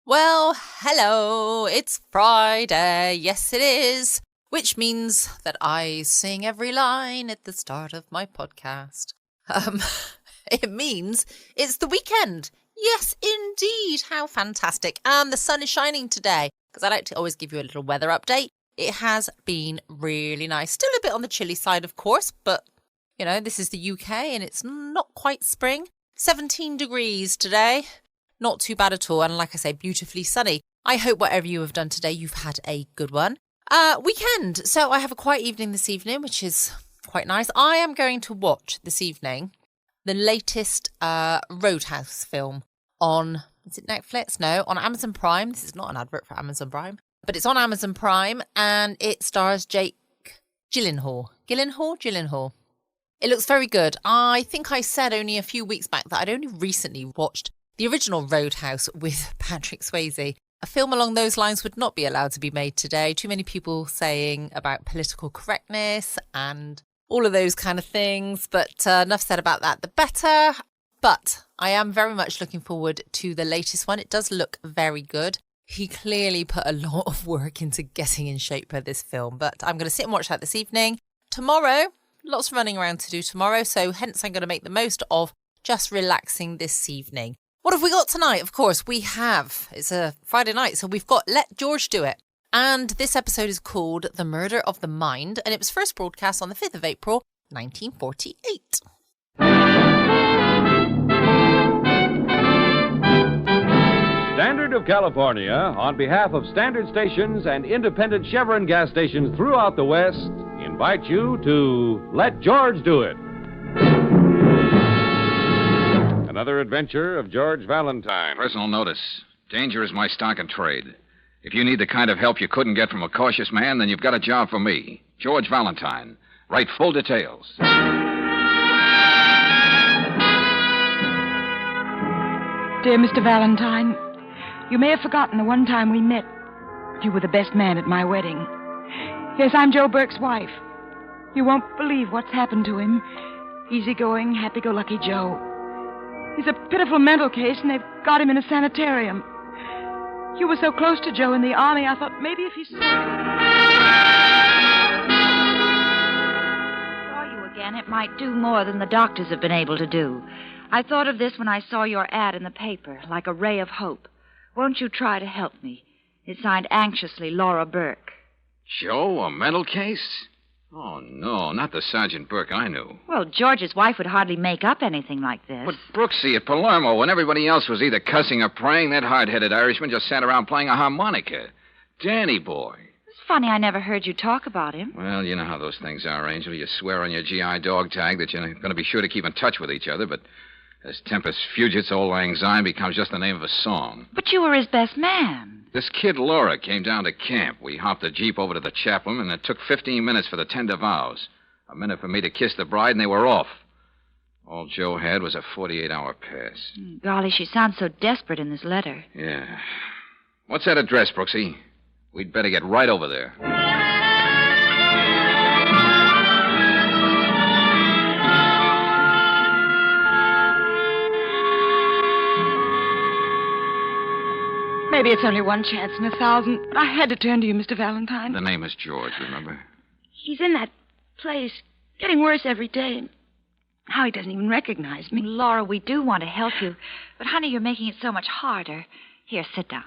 Well, hello, it's Friday, yes it is, which means that I sing every line at the start of my podcast. It means it's the weekend. Yes, indeed, how fantastic. And the sun is shining today, because I like to always give you a little weather update. It has been really nice. Still a bit on the chilly side, of course, but, you know, this is the UK and it's not quite spring. 17 degrees today. Not too bad at all. And like I say, beautifully sunny. I hope whatever you have done today, you've had a good one. Weekend. So I have a quiet evening this evening, which is quite nice. I am going to watch this evening the latest Roadhouse film on, is it Netflix? No, on Amazon Prime. This is not an advert for Amazon Prime, but it's on Amazon Prime and it stars Jake Gyllenhaal. Gyllenhaal. It looks very good. I think I said only a few weeks back that I'd only recently watched the original Roadhouse with Patrick Swayze. A film along those lines would not be allowed to be made today. Too many people saying about political correctness and all of those kind of things. But enough said about that, the better. But I am very much looking forward to the latest one. It does look very good. He clearly put a lot of work into getting in shape for this film. But I'm going to sit and watch that this evening. Tomorrow, lots of running around to do tomorrow. So hence I'm going to make the most of just relaxing this evening. What have we got tonight? Of course, we have. It's a Friday night, so we've got Let George Do It. And this episode is called The Murder of the Mind, and it was first broadcast on the 5th of April, 1948. Standard of California, on behalf of standard stations and independent Chevron gas stations throughout the West, invite you to Let George Do It. Another adventure of George Valentine. Personal notice. Danger is my stock and trade. If you need the kind of help you couldn't get from a cautious man, then you've got a job for me. George Valentine. Write full details. Dear Mr. Valentine, you may have forgotten the one time we met. You were the best man at my wedding. Yes, I'm Joe Burke's wife. You won't believe what's happened to him. Easygoing, happy-go-lucky Joe. He's a pitiful mental case, and they've got him in a sanitarium. You were so close to Joe in the army, I thought maybe if he saw you again, it might do more than the doctors have been able to do. I thought of this when I saw your ad in the paper, like a ray of hope. Won't you try to help me? It's signed anxiously, Laura Burke. Joe, a mental case? Oh, no, not the Sergeant Burke I knew. Well, George's wife would hardly make up anything like this. But Brooksy at Palermo, when everybody else was either cussing or praying, that hard-headed Irishman just sat around playing a harmonica. Danny boy. It's funny I never heard you talk about him. Well, you know how those things are, Angel. You swear on your GI dog tag that you're going to be sure to keep in touch with each other, but as Tempest Fugit's Old Lang Syne becomes just the name of a song. But you were his best man. This kid Laura came down to camp. We hopped the Jeep over to the chaplain, and it took 15 minutes for the tender vows. A minute for me to kiss the bride, and they were off. All Joe had was a 48-hour pass. Golly, she sounds so desperate in this letter. Yeah. What's that address, Brooksy? We'd better get right over there. Maybe it's only one chance in 1,000, but I had to turn to you, Mr. Valentine. The name is George, remember? He's in that place, getting worse every day. How he doesn't even recognize me. Laura, we do want to help you, but, honey, you're making it so much harder. Here, sit down.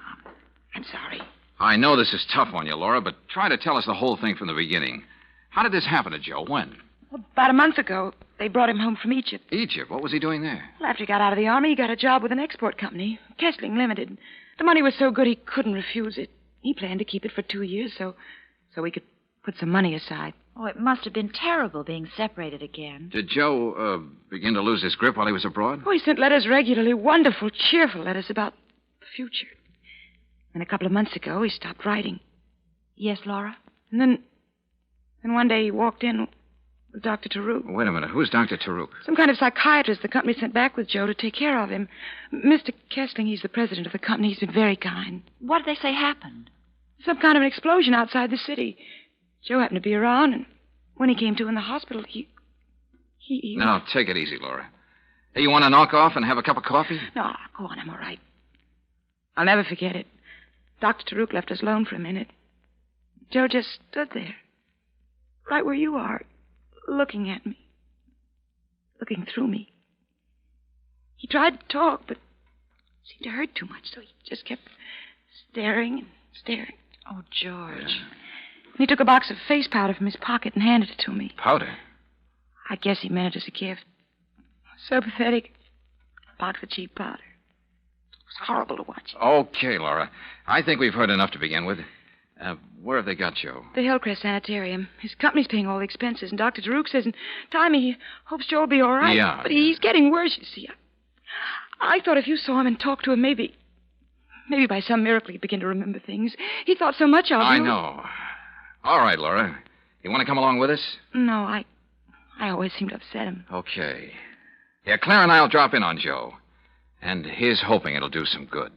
I'm sorry. I know this is tough on you, Laura, but try to tell us the whole thing from the beginning. How did this happen to Joe? When? Well, about a month ago, they brought him home from Egypt. Egypt? What was he doing there? Well, after he got out of the army, he got a job with an export company, Kessling Limited. The money was so good he couldn't refuse it. He planned to keep it for 2 years so we could put some money aside. Oh, it must have been terrible being separated again. Did Joe begin to lose his grip while he was abroad? Oh, he sent letters regularly, wonderful, cheerful letters about the future. And a couple of months ago, he stopped writing. Yes, Laura? And then one day he walked in with Dr. Taruk. Wait a minute. Who's Dr. Taruk? Some kind of psychiatrist the company sent back with Joe to take care of him. Mr. Kessling, he's the president of the company. He's been very kind. What did they say happened? Some kind of an explosion outside the city. Joe happened to be around, and when he came to in the hospital, he... Now, take it easy, Laura. Hey, you want to knock off and have a cup of coffee? No, go on, I'm all right. I'll never forget it. Dr. Taruk left us alone for a minute. Joe just stood there, right where you are, looking at me, looking through me. He tried to talk, but seemed to hurt too much, so he just kept staring and staring. Oh, George. And he took a box of face powder from his pocket and handed it to me. Powder? I guess he meant it as a gift. So pathetic. A box of cheap powder. It was horrible to watch. Okay, Laura. I think we've heard enough to begin with. Where have they got Joe? The Hillcrest Sanitarium. His company's paying all the expenses, and Dr. Taruk says in time he hopes Joe will be all right. Yeah. But he's getting worse, you see. I thought if you saw him and talked to him, maybe by some miracle he'd begin to remember things. He thought so much of you. I know. All right, Laura. You want to come along with us? No, I always seem to upset him. Okay. Yeah, Claire and I'll drop in on Joe. And here's hoping it'll do some good.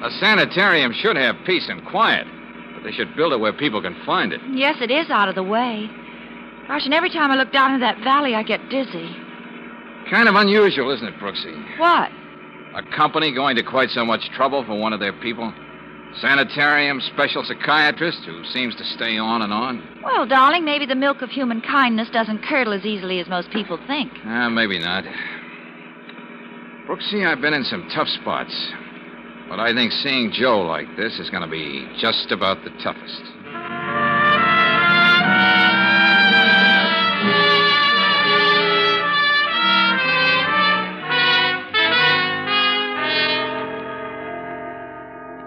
A sanitarium should have peace and quiet, but they should build it where people can find it. Yes, it is out of the way. Gosh, and every time I look down into that valley, I get dizzy. Kind of unusual, isn't it, Brooksy? What? A company going to quite so much trouble for one of their people? Sanitarium special psychiatrist who seems to stay on and on? Well, darling, maybe the milk of human kindness doesn't curdle as easily as most people think. Maybe not. Brooksy, I've been in some tough spots. But I think seeing Joe like this is going to be just about the toughest.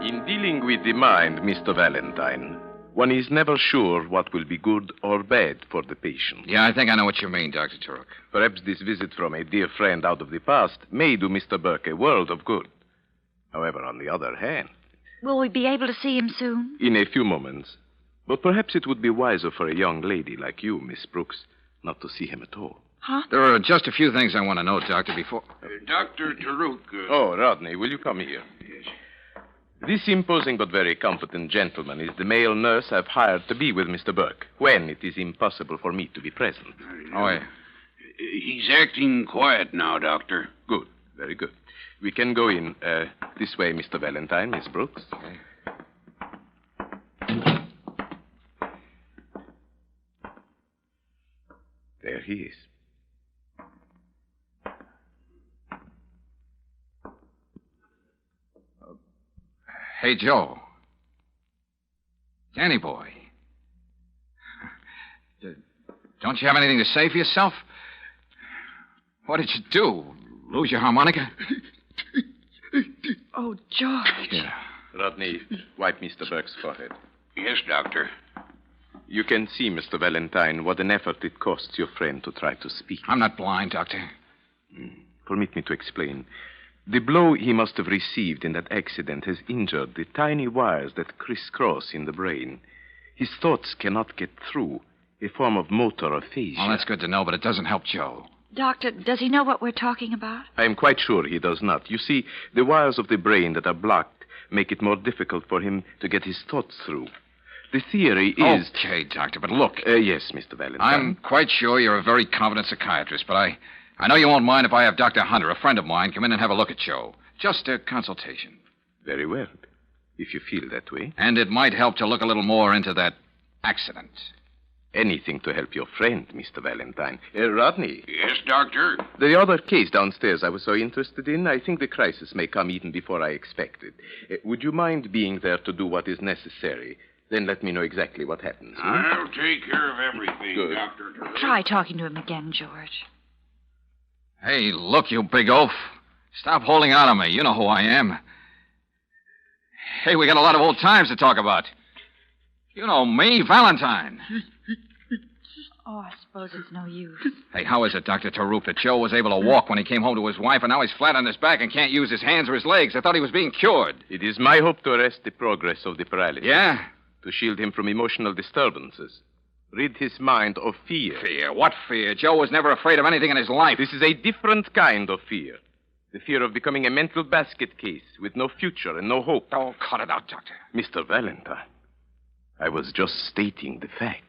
In dealing with the mind, Mr. Valentine, one is never sure what will be good or bad for the patient. Yeah, I think I know what you mean, Dr. Turok. Perhaps this visit from a dear friend out of the past may do Mr. Burke a world of good. However, on the other hand... Will we be able to see him soon? In a few moments. But perhaps it would be wiser for a young lady like you, Miss Brooks, not to see him at all. Huh? There are just a few things I want to know, Doctor, before... Dr. Taruk. Oh, Rodney, will you come here? Yes. This imposing but very competent gentleman is the male nurse I've hired to be with Mr. Burke when it is impossible for me to be present. Oh, yeah. He's acting quiet now, Doctor. Good, very good. We can go in this way, Mr. Valentine, Miss Brooks. Okay. There he is. Hey, Joe. Danny boy. Don't you have anything to say for yourself? What did you do? Lose your harmonica? Oh, George. Yeah. Rodney, wipe Mr. Burke's forehead. Yes, Doctor. You can see, Mr. Valentine, what an effort it costs your friend to try to speak. I'm not blind, Doctor. Permit me to explain. The blow he must have received in that accident has injured the tiny wires that crisscross in the brain. His thoughts cannot get through, a form of motor aphasia. Well, that's good to know, but it doesn't help Joe. Doctor, does he know what we're talking about? I am quite sure he does not. You see, the wires of the brain that are blocked make it more difficult for him to get his thoughts through. The theory is... Okay, Doctor, but look. Yes, Mr. Valentine. I'm quite sure you're a very competent psychiatrist, but I know you won't mind if I have Dr. Hunter, a friend of mine, come in and have a look at Joe. Just a consultation. Very well, if you feel that way. And it might help to look a little more into that accident. Anything to help your friend, Mr. Valentine. Rodney. Yes, Doctor. The other case downstairs I was so interested in, I think the crisis may come even before I expected. Would you mind being there to do what is necessary? Then let me know exactly what happens. I'll take care of everything, Good. Dr. Taruk. Try talking to him again, George. Hey, look, you big oaf. Stop holding out on me. You know who I am. Hey, we got a lot of old times to talk about. You know me, Valentine. Oh, I suppose it's no use. Hey, how is it, Dr. Taruk, that Joe was able to walk when he came home to his wife, and now he's flat on his back and can't use his hands or his legs? I thought he was being cured. It is my hope to arrest the progress of the paralysis. Yeah? To shield him from emotional disturbances. Rid his mind of fear. Fear? What fear? Joe was never afraid of anything in his life. This is a different kind of fear. The fear of becoming a mental basket case with no future and no hope. Oh, cut it out, Doctor. Mr. Valentine, I was just stating the facts.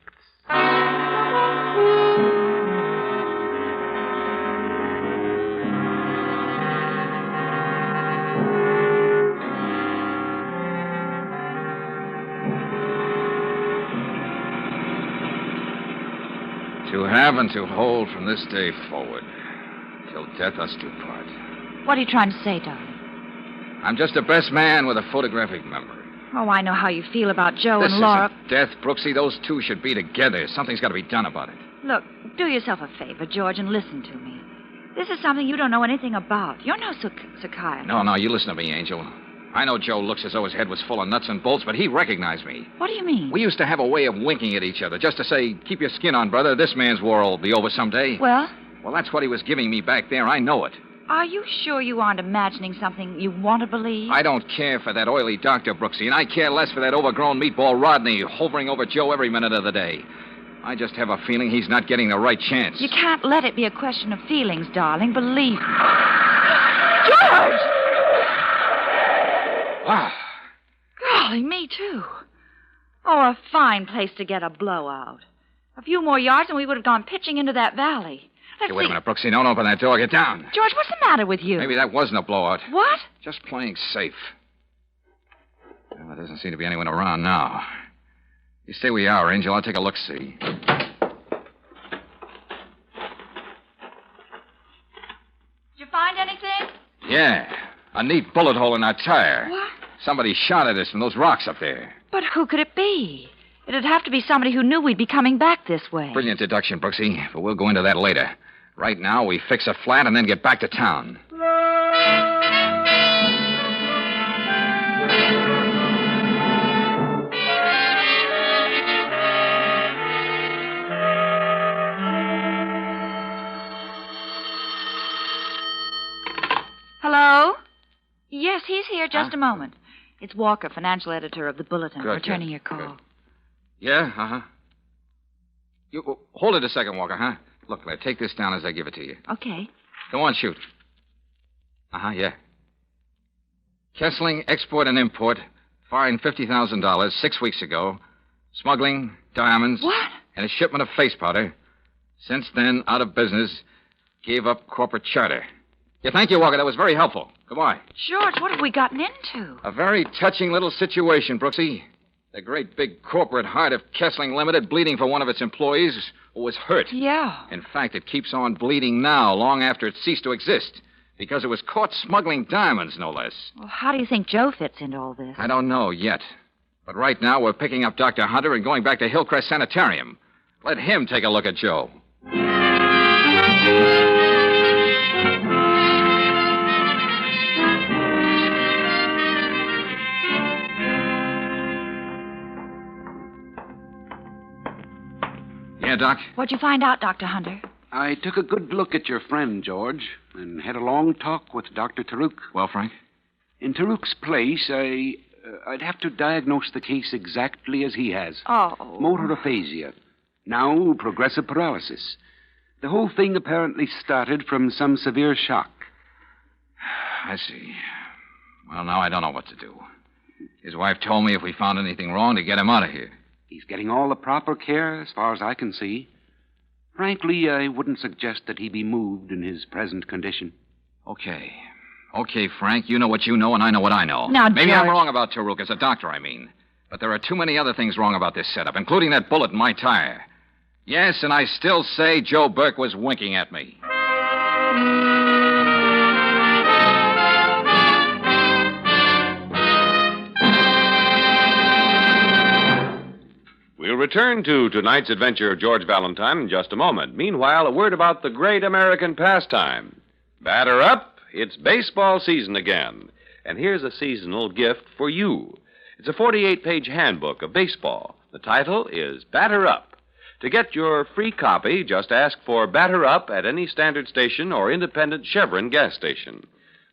To have and to hold from this day forward, till death us do part. What are you trying to say, darling? I'm just a best man with a photographic memory. Oh, I know how you feel about Joe This and Laura. isn't death, Brooksy. Those two should be together. Something's got to be done about it. Look, do yourself a favor, George, and listen to me. This is something you don't know anything about. You're no psychiatrist. No, you listen to me, Angel. I know Joe looks as though his head was full of nuts and bolts, but he recognized me. What do you mean? We used to have a way of winking at each other, just to say, keep your skin on, brother. This man's war will be over someday. Well? Well, that's what he was giving me back there. I know it. Are you sure you aren't imagining something you want to believe? I don't care for that oily Dr. Brooksy, and I care less for that overgrown meatball Rodney hovering over Joe every minute of the day. I just have a feeling he's not getting the right chance. You can't let it be a question of feelings, darling. Believe me. George! Wow. Golly, me too. Oh, a fine place to get a blowout. A few more yards and we would have gone pitching into that valley. Let's Hey, wait a see. minute, Brooksy. Don't open that door. Get down. George, what's the matter with you? Maybe that wasn't a blowout. What? Just playing safe. Well, there doesn't seem to be anyone around now. You stay where you are, Angel. I'll take a look-see. Did you find anything? Yeah. A neat bullet hole in our tire. What? Somebody shot at us from those rocks up there. But who could it be? It'd have to be somebody who knew we'd be coming back this way. Brilliant deduction, Brooksy, but we'll go into that later. Right now, we fix a flat and then get back to town. Hello? Yes, he's here. Just Huh? a moment. It's Walker, financial editor of the Bulletin, Good, returning good, your call. good. Yeah, uh-huh. You hold it a second, Walker, huh? Look, take this down as I give it to you. Okay. Go on, shoot. Uh-huh, yeah. Kessling, export and import, fined $50,000 6 weeks ago. Smuggling, diamonds. What? And a shipment of face powder. Since then, out of business. Gave up corporate charter. Yeah, thank you, Walker. That was very helpful. Goodbye. George, what have we gotten into? A very touching little situation, Brooksy. The great big corporate heart of Kessling Limited bleeding for one of its employees who was hurt. Yeah. In fact, it keeps on bleeding now, long after it ceased to exist. Because it was caught smuggling diamonds, no less. Well, how do you think Joe fits into all this? I don't know yet. But right now, we're picking up Dr. Hunter and going back to Hillcrest Sanitarium. Let him take a look at Joe. Yeah, Doc? What'd you find out, Dr. Hunter? I took a good look at your friend, George, and had a long talk with Dr. Taruk. Well, Frank? In Taruk's place, I'd have to diagnose the case exactly as he has. Oh. Motor aphasia. Now, progressive paralysis. The whole thing apparently started from some severe shock. I see. Well, now I don't know what to do. His wife told me if we found anything wrong to get him out of here. He's getting all the proper care as far as I can see. Frankly, I wouldn't suggest that he be moved in his present condition. Okay. Okay, Frank, you know what you know, and I know what I know. Now, Maybe I'm George- wrong about Taruk as a doctor, I mean. But there are too many other things wrong about this setup, including that bullet in my tire. Yes, and I still say Joe Burke was winking at me. We'll return to tonight's adventure of George Valentine in just a moment. Meanwhile, a word about the great American pastime. Batter up, it's baseball season again. And here's a seasonal gift for you. It's a 48-page handbook of baseball. The title is Batter Up. To get your free copy, just ask for Batter Up at any standard station or independent Chevron gas station.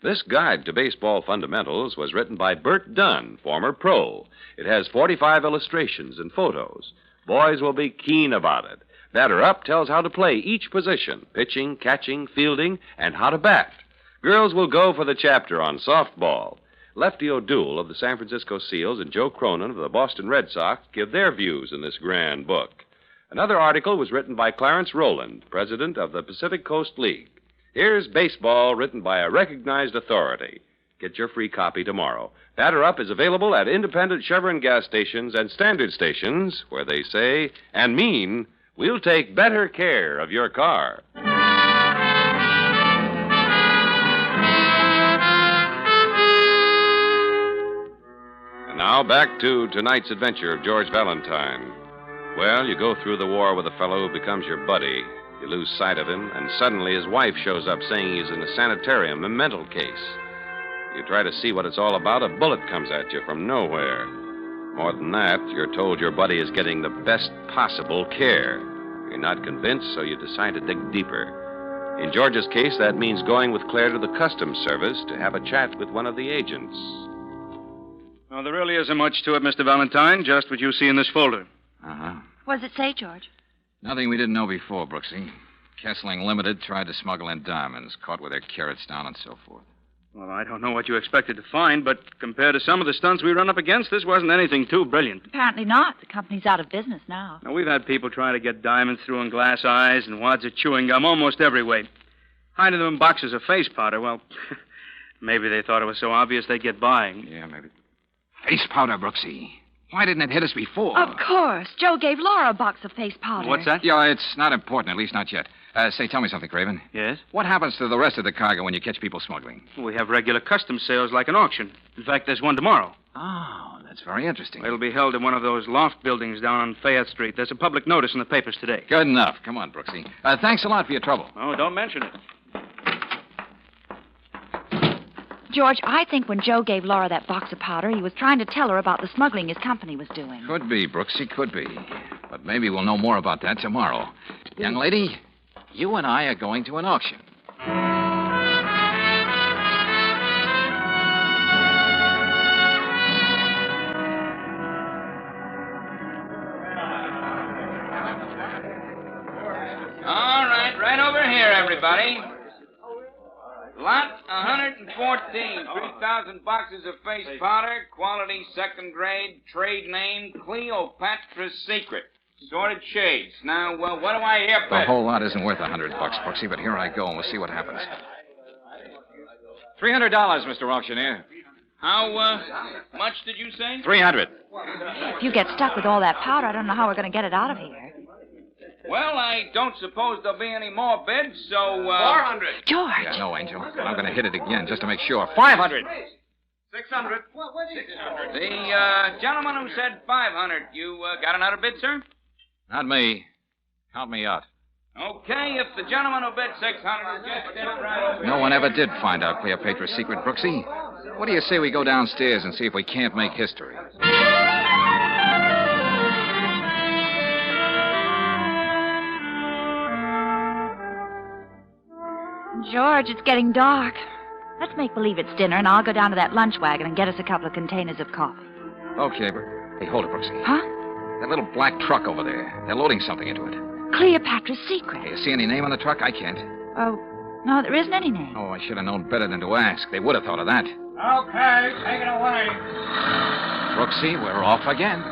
This guide to baseball fundamentals was written by Bert Dunn, former pro. It has 45 illustrations and photos. Boys will be keen about it. Batter Up tells how to play each position, pitching, catching, fielding, and how to bat. Girls will go for the chapter on softball. Lefty O'Doul of the San Francisco Seals and Joe Cronin of the Boston Red Sox give their views in this grand book. Another article was written by Clarence Rowland, president of the Pacific Coast League. Here's baseball written by a recognized authority. Get your free copy tomorrow. Batter Up is available at independent Chevron gas stations and standard stations where they say and mean we'll take better care of your car. And now back to tonight's adventure of George Valentine. Well, you go through the war with a fellow who becomes your buddy. You lose sight of him, and suddenly his wife shows up saying he's in a sanitarium, a mental case. You try to see what it's all about, a bullet comes at you from nowhere. More than that, you're told your buddy is getting the best possible care. You're not convinced, so you decide to dig deeper. In George's case, that means going with Claire to the Customs Service to have a chat with one of the agents. Well, there really isn't much to it, Mr. Valentine, just what you see in this folder. Uh-huh. What does it say, George? Nothing we didn't know before, Brooksy. Kessling Limited tried to smuggle in diamonds, caught with their carrots down and so forth. Well, I don't know what you expected to find, but compared to some of the stunts we run up against, this wasn't anything too brilliant. Apparently not. The company's out of business now. Now, we've had people try to get diamonds through in glass eyes and wads of chewing gum almost every way. Hiding them in boxes of face powder, well, maybe they thought it was so obvious they'd get by. Yeah, maybe. Face powder, Brooksy. Why didn't it hit us before? Of course. Joe gave Laura a box of face powder. What's that? Yeah, it's not important, at least not yet. Say, tell me something, Craven. Yes? What happens to the rest of the cargo when you catch people smuggling? We have regular customs sales like an auction. In fact, there's one tomorrow. Oh, that's very interesting. It'll be held in one of those loft buildings down on Fayette Street. There's a public notice in the papers today. Good enough. Come on, Brooksy. Thanks a lot for your trouble. Oh, don't mention it. George, I think when Joe gave Laura that box of powder, he was trying to tell her about the smuggling his company was doing. Could be, Brooksy, could be. But maybe we'll know more about that tomorrow. Young lady, you and I are going to an auction. All right over here, everybody. Lot 114, 3,000 boxes of face powder, quality second grade, trade name Cleopatra's Secret. Sorted shades. Now, what do I hear for? The whole lot isn't worth $100, Brooksy, but here I go, and we'll see what happens. $300, Mr. Auctioneer. How much did you say? $300. If you get stuck with all that powder, I don't know how we're going to get it out of here. Well, I don't suppose there'll be any more bids, so, 400. George. Yeah, no, Angel. I'm going to hit it again just to make sure. 500. 600. The gentleman who said 500, you got another bid, sir? Not me. Count me out. Okay, if the gentleman who bid 600 is just in right over No one ever did find out Cleopatra's secret, Brooksy. What do you say we go downstairs and see if we can't make history? George, it's getting dark. Let's make believe it's dinner, and I'll go down to that lunch wagon and get us a couple of containers of coffee. Okay, but... Hey, hold it, Brooksy. Huh? That little black truck over there. They're loading something into it. Cleopatra's Secret. Hey, you see any name on the truck? I can't. Oh, no, there isn't any name. Oh, I should have known better than to ask. They would have thought of that. Okay, take it away. Brooksy, we're off again.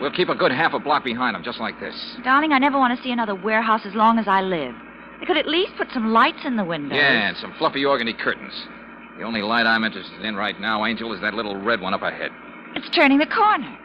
We'll keep a good half a block behind them, just like this. Darling, I never want to see another warehouse as long as I live. They could at least put some lights in the windows. Yeah, and some fluffy organdy curtains. The only light I'm interested in right now, Angel, is that little red one up ahead. It's turning the corner.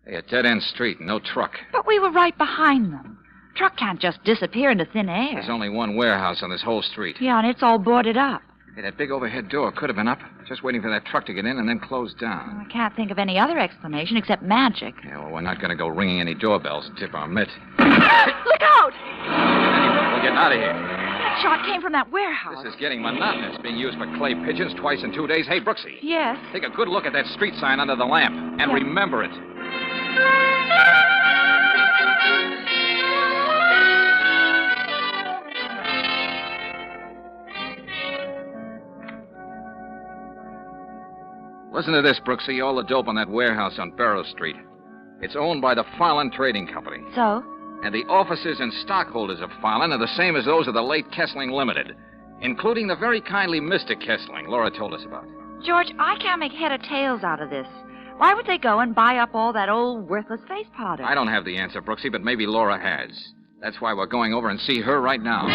Hey, a dead-end street, no truck. But we were right behind them. Truck can't just disappear into thin air. There's only one warehouse on this whole street. Yeah, and it's all boarded up. Hey, that big overhead door could have been up, just waiting for that truck to get in and then close down. I can't think of any other explanation except magic. Yeah, well, we're not going to go ringing any doorbells and tip our mitt. Look out! Anyway, we're getting out of here. That shot came from that warehouse. This is getting monotonous, being used for clay pigeons twice in 2 days. Hey, Brooksy. Yes. Take a good look at that street sign under the lamp, and remember it. Listen to this, Brooksy. All the dope on that warehouse on Barrow Street. It's owned by the Farland Trading Company. So? And the officers and stockholders of Farland are the same as those of the late Kessling Limited, including the very kindly Mr. Kessling Laura told us about. George, I can't make head or tails out of this. Why would they go and buy up all that old worthless face powder? I don't have the answer, Brooksy, but maybe Laura has. That's why we're going over and see her right now.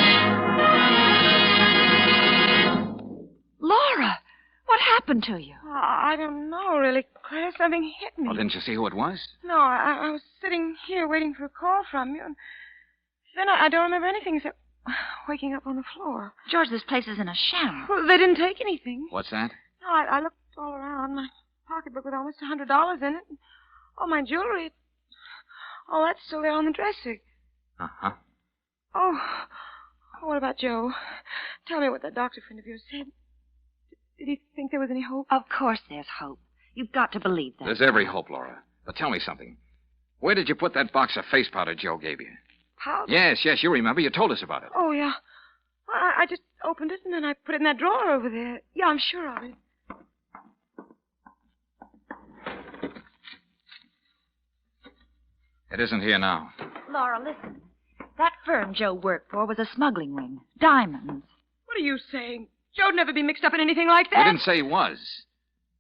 Laura! What happened to you? I don't know, really, Claire. Something hit me. Well, didn't you see who it was? No, I was sitting here waiting for a call from you, and then I don't remember anything except waking up on the floor. George, this place is in a sham. Well, they didn't take anything. What's that? No, I looked all around. My pocketbook with almost $100 in it. And all my jewelry. All that's still there on the dresser. Uh-huh. Oh, what about Joe? Tell me what that doctor friend of yours said. Did he think there was any hope? Of course there's hope. You've got to believe that. There's every hope, Laura. But tell me something. Where did you put that box of face powder Joe gave you? Powder? Yes, you remember. You told us about it. Oh, yeah. I just opened it and then I put it in that drawer over there. Yeah, I'm sure of it. It isn't here now. Laura, listen. That firm Joe worked for was a smuggling ring. Diamonds. What are you saying? Joe'd never be mixed up in anything like We that. didn't say he was.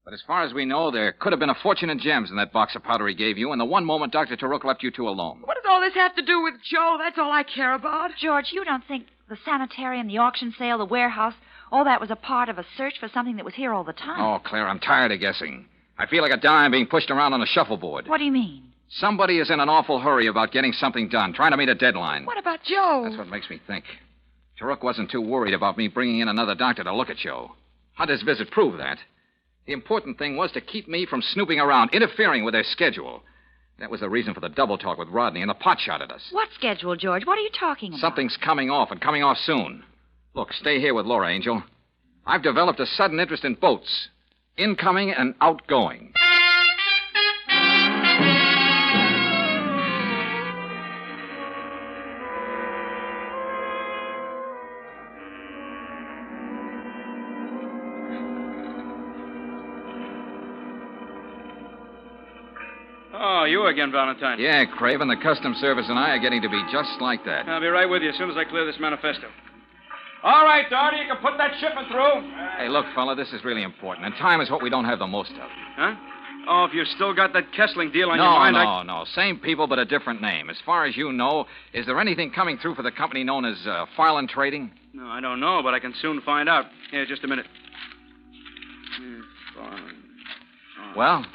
But as far as we know, there could have been a fortune in gems in that box of powder he gave you, and the one moment Dr. Turok left you two alone. What does all this have to do with Joe? That's all I care about. George, you don't think the sanitarium, the auction sale, the warehouse, all that was a part of a search for something that was here all the time? Oh, Claire, I'm tired of guessing. I feel like a dime being pushed around on a shuffleboard. What do you mean? Somebody is in an awful hurry about getting something done, trying to meet a deadline. What about Joe? That's what makes me think. Turok wasn't too worried about me bringing in another doctor to look at Joe. Hunter's visit proved that. The important thing was to keep me from snooping around, interfering with their schedule. That was the reason for the double talk with Rodney and the pot shot at us. What schedule, George? What are you talking about? Something's coming off, and coming off soon. Look, stay here with Laura, Angel. I've developed a sudden interest in boats. Incoming and outgoing. Oh, you again, Valentine. Yeah, Craven, the Customs Service and I are getting to be just like that. I'll be right with you as soon as I clear this manifesto. All right, Doherty, you can put that shipment through. Hey, look, fella, this is really important, and time is what we don't have the most of. Huh? Oh, if you've still got that Kessling deal on your mind, No. Same people, but a different name. As far as you know, is there anything coming through for the company known as Farland Trading? No, I don't know, but I can soon find out. Here, just a minute. Well?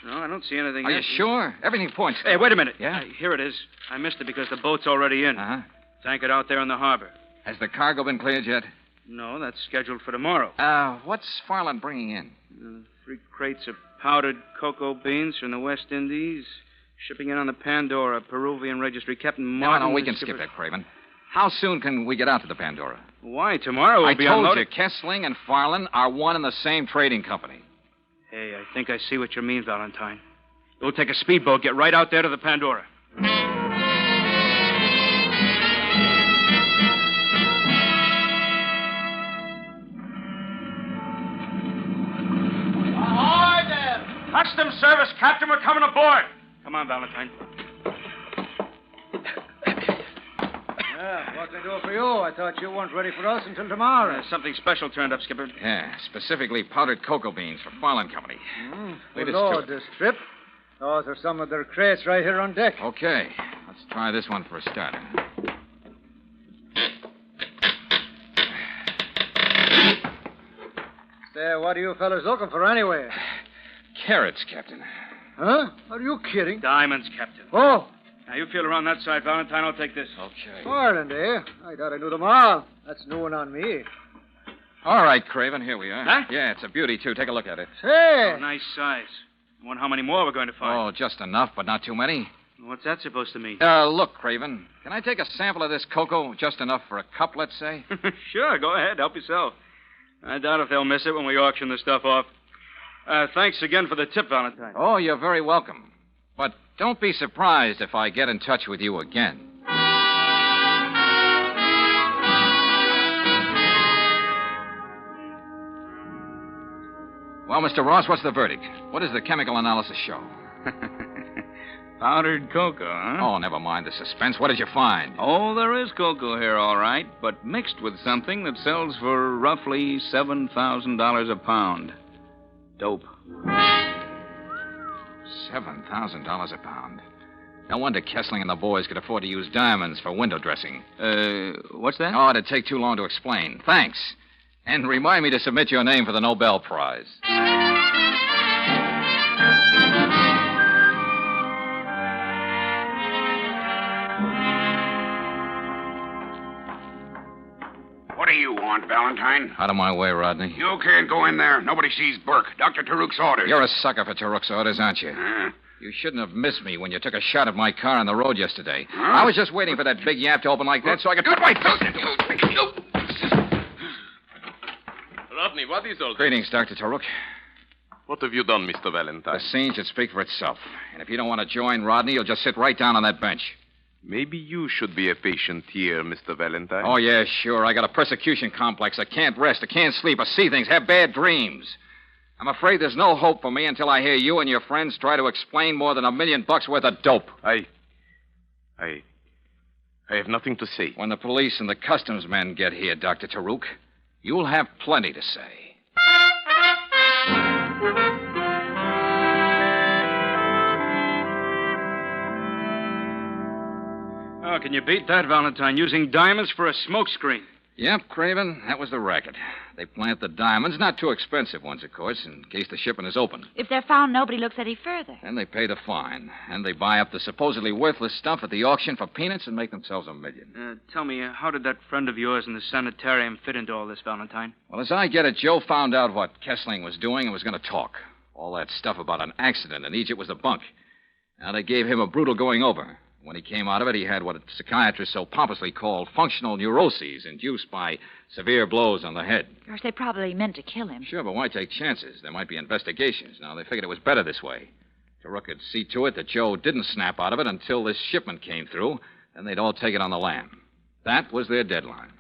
No, I don't see anything Are yet. you sure? Everything points... Hey, wait a minute. Yeah? Here it is. I missed it because the boat's already in. Uh-huh. It's anchored out there in the harbor. Has the cargo been cleared yet? No, that's scheduled for tomorrow. What's Farland bringing in? 3 crates of powdered cocoa beans from the West Indies. Shipping in on the Pandora, Peruvian registry. Captain Martin... No, we can skip that, Craven. How soon can we get out to the Pandora? Why? Tomorrow we'll be I told unloaded. you, Kessling and Farland are one and the same trading company. Hey, I think I see what you mean, Valentine. We'll take a speedboat, get right out there to the Pandora. Ahoy there! Customs Service, Captain, we're coming aboard. Come on, Valentine. What can I do for you? I thought you weren't ready for us until tomorrow. Something special turned up, Skipper. Yeah, specifically powdered cocoa beans for Farland Company. Lead us to Lord, it. this trip. Those are some of their crates right here on deck. Okay, let's try this one for a starter. Say, what are you fellas looking for anyway? Carrots, Captain. Huh? Are you kidding? Diamonds, Captain. Oh, Now, you feel around that side, Valentine. I'll take this. Okay. Ireland, eh? I thought I knew them all. That's new one on me. All right, Craven, here we are. Huh? Yeah, it's a beauty, too. Take a look at it. Say, Oh, nice size. I wonder how many more we're going to find. Oh, just enough, but not too many. What's that supposed to mean? Look, Craven, can I take a sample of this cocoa? Just enough for a cup, let's say? Sure, go ahead. Help yourself. I doubt if they'll miss it when we auction the stuff off. Thanks again for the tip, Valentine. Oh, you're very welcome. But don't be surprised if I get in touch with you again. Well, Mr. Ross, what's the verdict? What does the chemical analysis show? Powdered cocoa, huh? Oh, never mind the suspense. What did you find? Oh, there is cocoa here, all right, but mixed with something that sells for roughly $7,000 a pound. Dope. $7,000 a pound. No wonder Kessling and the boys could afford to use diamonds for window dressing. What's that? Oh, it'd take too long to explain. Thanks. And remind me to submit your name for the Nobel Prize. What do you want, Valentine? Out of my way, Rodney. You can't go in there. Nobody sees Burke. Dr. Taruk's orders. You're a sucker for Taruk's orders, aren't you? Huh? You shouldn't have missed me when you took a shot at my car on the road yesterday. Huh? I was just waiting for that big yap to open like that so I could... Good way. Rodney, what is all this? Greetings, Dr. Taruk. What have you done, Mr. Valentine? The scene should speak for itself. And if you don't want to join Rodney, you'll just sit right down on that bench. Maybe you should be a patient here, Mr. Valentine. Oh, yeah, sure. I got a persecution complex. I can't rest. I can't sleep. I see things, have bad dreams. I'm afraid there's no hope for me until I hear you and your friends try to explain more than $1 million worth of dope. I have nothing to say. When the police and the customs men get here, Dr. Taruk, you'll have plenty to say. Oh, can you beat that, Valentine? Using diamonds for a smokescreen. Yep, Craven, that was the racket. They plant the diamonds, not too expensive ones, of course, in case the shipment is open. If they're found, nobody looks any further. Then they pay the fine. And they buy up the supposedly worthless stuff at the auction for peanuts and make themselves $1 million. Tell me, how did that friend of yours in the sanitarium fit into all this, Valentine? Well, as I get it, Joe found out what Kessling was doing and was going to talk. All that stuff about an accident in Egypt was the bunk. Now, they gave him a brutal going over. When he came out of it, he had what psychiatrists so pompously call functional neuroses induced by severe blows on the head. Gosh, they probably meant to kill him. Sure, but why take chances? There might be investigations. Now, they figured it was better this way. Taruk could see to it that Joe didn't snap out of it until this shipment came through, and they'd all take it on the lam. That was their deadline.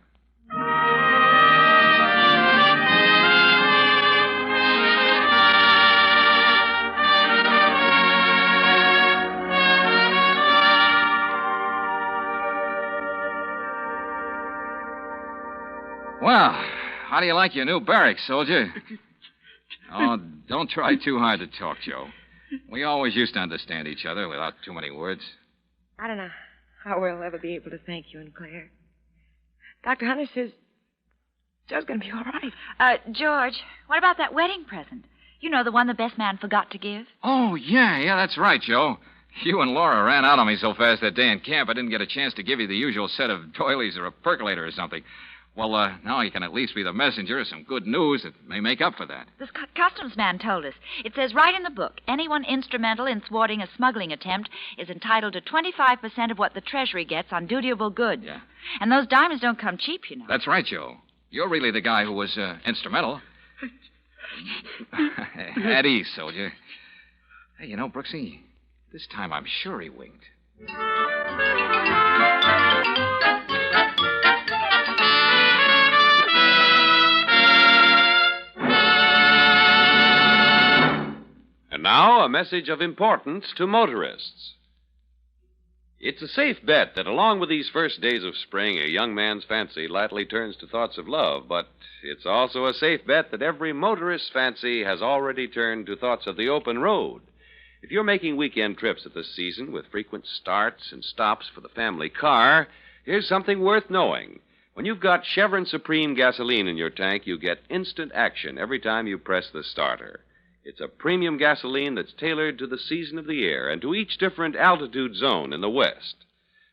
Well, how do you like your new barracks, soldier? Oh, don't try too hard to talk, Joe. We always used to understand each other without too many words. I don't know how we'll ever be able to thank you and Claire. Dr. Hunter says Joe's going to be all right. George, what about that wedding present? You know, the one the best man forgot to give? Oh, yeah, that's right, Joe. You and Laura ran out on me so fast that day in camp, I didn't get a chance to give you the usual set of doilies or a percolator or something. Well, now you can at least be the messenger of some good news that may make up for that. This customs man told us. It says right in the book, anyone instrumental in thwarting a smuggling attempt is entitled to 25% of what the Treasury gets on dutiable goods. Yeah. And those diamonds don't come cheap, you know. That's right, Joe. You're really the guy who was instrumental. At ease, soldier. Hey, you know, Brooksy, this time I'm sure he winked. And now, a message of importance to motorists. It's a safe bet that along with these first days of spring, a young man's fancy lightly turns to thoughts of love, but it's also a safe bet that every motorist's fancy has already turned to thoughts of the open road. If you're making weekend trips at this season with frequent starts and stops for the family car, here's something worth knowing. When you've got Chevron Supreme gasoline in your tank, you get instant action every time you press the starter. It's a premium gasoline that's tailored to the season of the year and to each different altitude zone in the West.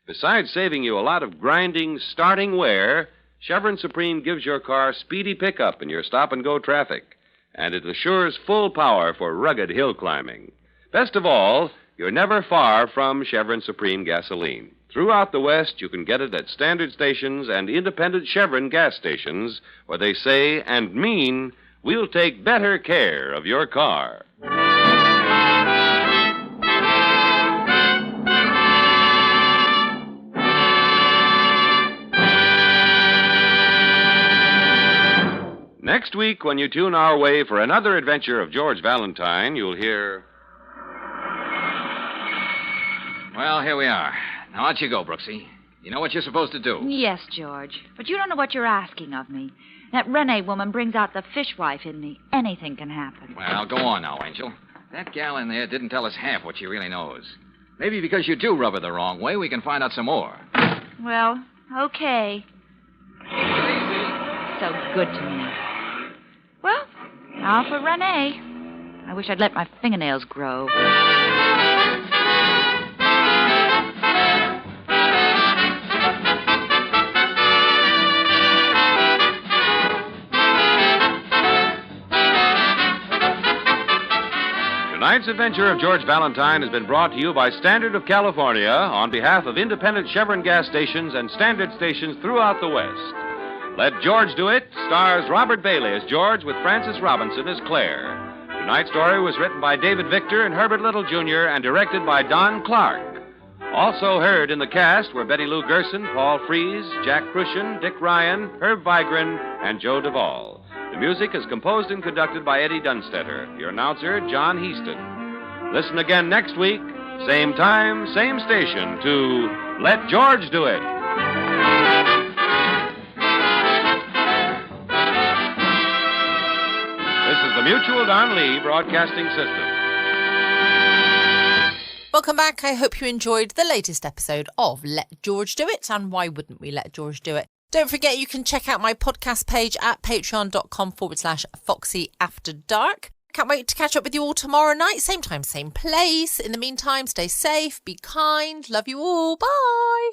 Besides saving you a lot of grinding, starting wear, Chevron Supreme gives your car speedy pickup in your stop-and-go traffic, and it assures full power for rugged hill climbing. Best of all, you're never far from Chevron Supreme gasoline. Throughout the West, you can get it at standard stations and independent Chevron gas stations, where they say and mean, we'll take better care of your car. Next week, when you tune our way for another adventure of George Valentine, you'll hear... Well, here we are. Now, out you go, Brooksy. You know what you're supposed to do. Yes, George. But you don't know what you're asking of me. That Renee woman brings out the fishwife in me. Anything can happen. Well, go on now, Angel. That gal in there didn't tell us half what she really knows. Maybe because you do rub her the wrong way, we can find out some more. Well, okay. So good to me. Well, now for Renee. I wish I'd let my fingernails grow. Tonight's adventure of George Valentine has been brought to you by Standard of California on behalf of independent Chevron gas stations and Standard stations throughout the West. Let George Do It stars Robert Bailey as George with Frances Robinson as Claire. Tonight's story was written by David Victor and Herbert Little, Jr. and directed by Don Clark. Also heard in the cast were Betty Lou Gerson, Paul Frees, Jack Crucian, Dick Ryan, Herb Vigran, and Joe Duvall. The music is composed and conducted by Eddie Dunstetter. Your announcer, John Heaston. Listen again next week, same time, same station, to Let George Do It. This is the Mutual Don Lee Broadcasting System. Welcome back. I hope you enjoyed the latest episode of Let George Do It. And why wouldn't we let George do it? Don't forget you can check out my podcast page at patreon.com/Foxy After Dark. Can't wait to catch up with you all tomorrow night. Same time, same place. In the meantime, stay safe, be kind. Love you all. Bye.